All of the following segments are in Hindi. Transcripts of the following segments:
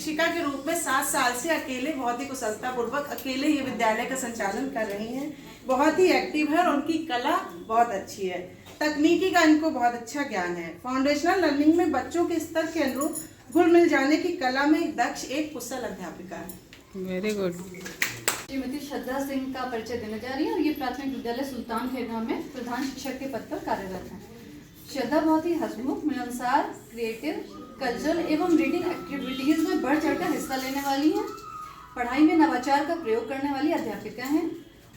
शिक्षिका के रूप में 7 साल से अकेले बहुत ही कुशलतापूर्वक अकेले ये विद्यालय का संचालन कर रही हैं। बहुत ही एक्टिव है और उनकी कला बहुत अच्छी है। तकनीकी का इनको बहुत अच्छा ज्ञान है। फाउंडेशनल लर्निंग में बच्चों के स्तर के अनुरूप घुल मिल जाने की कला में दक्ष एक कुशल अध्यापिका है। Very good. श्रीमती श्रद्धा सिंह का परिचय देने जा रही है और ये प्राथमिक विद्यालय सुल्तान खेड़ा में प्रधान शिक्षक के पद पर कार्यरत है। श्रद्धा बहुत ही हंसमुख, मिलनसार, क्रिएटिव, कल्चरल एवं रीडिंग एक्टिविटीज में बढ़ चढ़कर हिस्सा लेने वाली हैं। पढ़ाई में नवाचार का प्रयोग करने वाली अध्यापिका हैं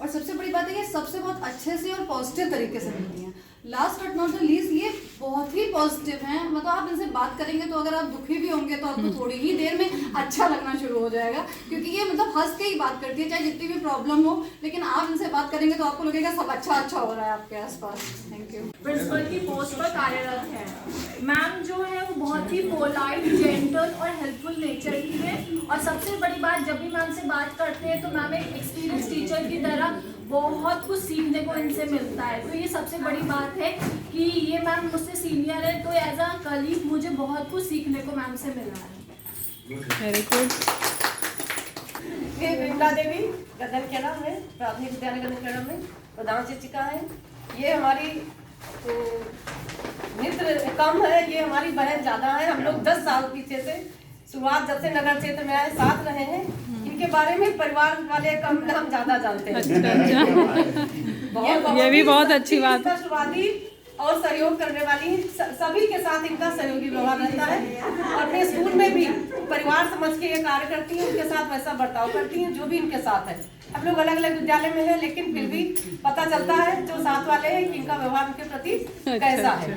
और सबसे बड़ी बात है कि सबसे बहुत अच्छे से और पॉजिटिव तरीके से मिलती हैं। Last but not the least ये बहुत ही पॉजिटिव हैं। मतलब आप इनसे बात करेंगे तो अगर आप दुखी भी होंगे तो आपको थोड़ी ही देर में अच्छा लगना शुरू हो जाएगा, क्योंकि ये मतलब हंस के ही बात करती है, चाहे जितनी भी प्रॉब्लम हो, लेकिन आप इनसे बात करेंगे तो आपको लगेगा सब अच्छा हो रहा है आपके आसपास। Thank you. प्रिंसिपल की पोस्ट पर कार्यरत है। मैम जो है वो बहुत ही पोलाइट, जेंटल और हेल्पफुल नेचर की है और सबसे बड़ी बात, जब भी मैम से बात करते हैं तो मैम एक एक्सपीरियंस टीचर की तरह बहुत कुछ सीखने को इनसे मिलता है। तो ये सबसे बड़ी बात है कि ये मैम मुझसे सीनियर है, तो एज अ कलीग मुझे बहुत कुछ सीखने को मैम से मिला है। Very good. ये विमला देवी गगनखेड़ा में, प्राथमिक विद्यालय गगनखेड़ा में प्रधान शिक्षिका है। ये हमारी मित्र कम है, ये हमारी बहन ज़्यादा है। हम लोग 10 साल पीछे से शुरुआत जब से नगर क्षेत्र में आए साथ रहे हैं। इनके बारे में परिवार वाले कम हम ज़्यादा जानते हैं। ये भी बहुत अच्छी बात है। शुरुआती और सहयोग करने वाली सभी के साथ इनका सहयोगी व्यवहार रहता है और अपने स्कूल में भी परिवार समझ के ये कार्य करती हैं, उनके साथ वैसा बर्ताव करती हैं जो भी इनके साथ है। हम लोग अलग अलग विद्यालय में हैं, लेकिन फिर भी पता चलता है जो साथ वाले हैं कि इनका व्यवहार उनके प्रति कैसा है।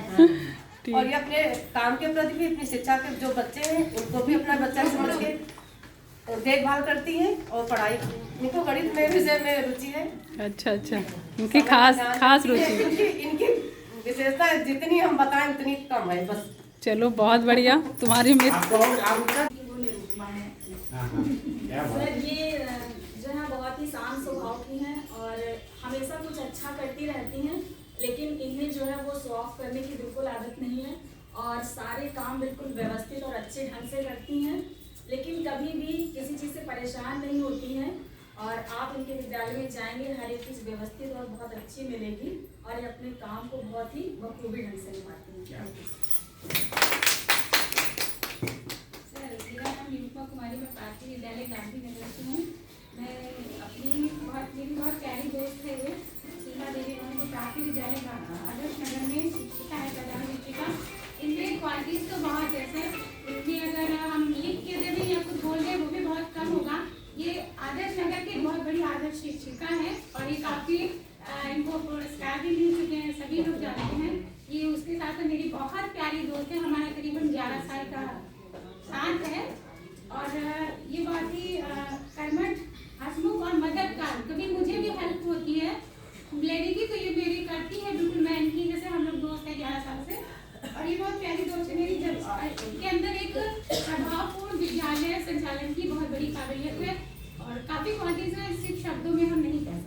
और ये अपने काम के प्रति भी, अपनी शिक्षा के जो बच्चे हैं उनको भी अपना बच्चा समझ के देखभाल करती हैं और पढ़ाई, इनको गणित में विषय में रुचि है। अच्छा, इनकी खास रुचि। इनकी विशेषता जितनी हम बताएं उतनी कम है बस। चलो बहुत बढ़िया। तुम्हारी मित्र सर ये जो है बहुत ही शांत स्वभाव की हैं और हमेशा कुछ अच्छा करती रहती हैं, लेकिन इन्हें जो है वो शो ऑफ करने की बिल्कुल आदत नहीं है और सारे काम बिल्कुल व्यवस्थित और अच्छे ढंग से करती हैं, लेकिन कभी भी किसी चीज़ से परेशान नहीं होती हैं। और आप इनके विद्यालय में जाएंगे, हर एक चीज़ व्यवस्थित और बहुत अच्छी मिलेगी और ये अपने काम को बहुत ही बखूबी ढंग से निभाती हैं। सर मेरा नाम निरुपमा कुमारी, मैं प्राथमिक विद्यालय गांधीनगर से हूँ। मैं मेरी बहुत प्यारी दोस्त है ये सीमा देवी, उनको प्राथमिक विद्यालय आदर्श नगर में शिक्षिका है, प्रधान शिक्षिका। इनमें क्वालिटीज़ तो बहुत है सर, इनमें अगर हम लिख के दे दें या कुछ बोल दें वो भी बहुत कम होगा। ये आदर्श नगर की बहुत बड़ी आदर्श शिक्षिका है और ये काफ़ी इनको पुरस्कार भी मिल चुके हैं, सभी लोग जानते हैं। ये उसके साथ मेरी बहुत प्यारी दोस्त है, हमारा करीबन 11 साल का साथ है और ये बहुत ही कर्मठ, हंसमुख और मददगार। कभी मुझे भी हेल्प होती है लेडी की तो ये मेरी करती है, बिल्कुल मैं इनकी जैसे हम लोग दोस्त हैं 11 साल से। और ये बहुत प्यारी दोस्त है मेरी। जब इनके अंदर एक प्रभावपूर्ण विद्यालय संचालन की बहुत बड़ी काबिलियत है और काफ़ी क्वालिटीज है, सिर्फ शब्दों में हम नहीं कह